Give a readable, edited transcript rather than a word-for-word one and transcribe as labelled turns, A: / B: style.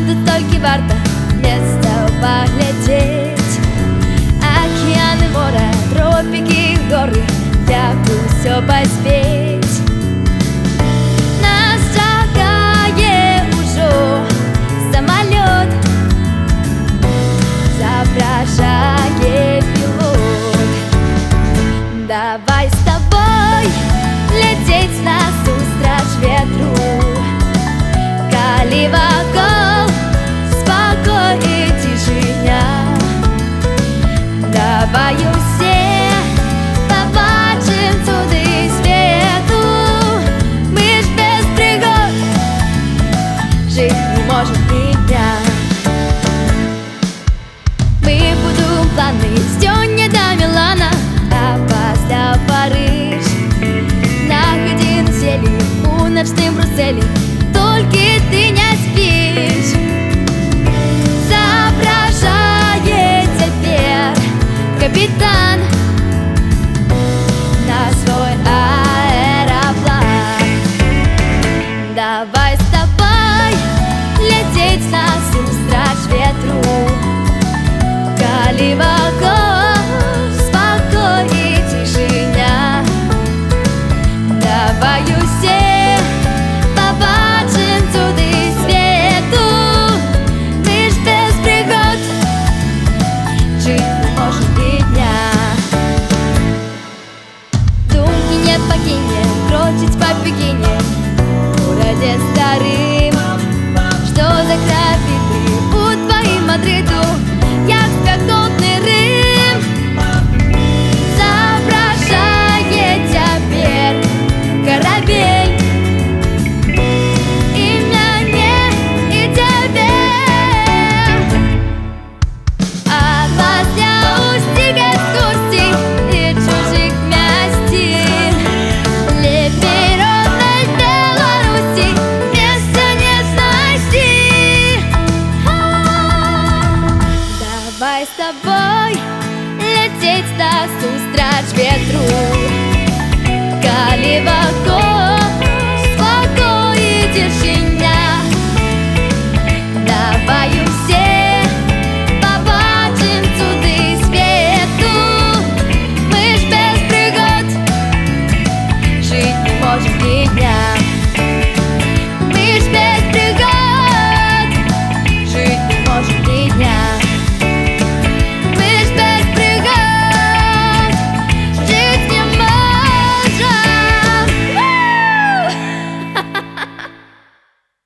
A: тут толькі варта месца паглядзець. Акіяны, мора, тропікі, горы, як усё паспець. Нас чакае ўжо самалёт, запрашае пілот. Давай з табой ляцець насустрач ветру, калі вакол спакой і цішыня. Давай усе побачым цуды свету. Мы ж без прыгод жыць не можем ні дня. Мы будуем планы сёння да Мілана, а пасля Парыж. На гадзіну селі у начным Брюсселі, толькі ты не спіш. Запрашае цяпер капітан на свой аэроплан. Давай з табой ляцець насустрач ветру, калі вакол спакой і цішыня. Давай усе побачым цуды свету. Мы ж без прыгод жыць не можем ні дня. Думкі не пакіне крочыць па Пекіне, горадзе старым. Што за графіты у тваім Мадриду, як спякотны Рым. Запрашае цяпер карабель і мяне, і цябе. А пасля ўсіх экскурсій і чужых мясцін лепей роднай Беларусі месца не знайсці. Давай з табой ляцець насустрач ветру, калі вакол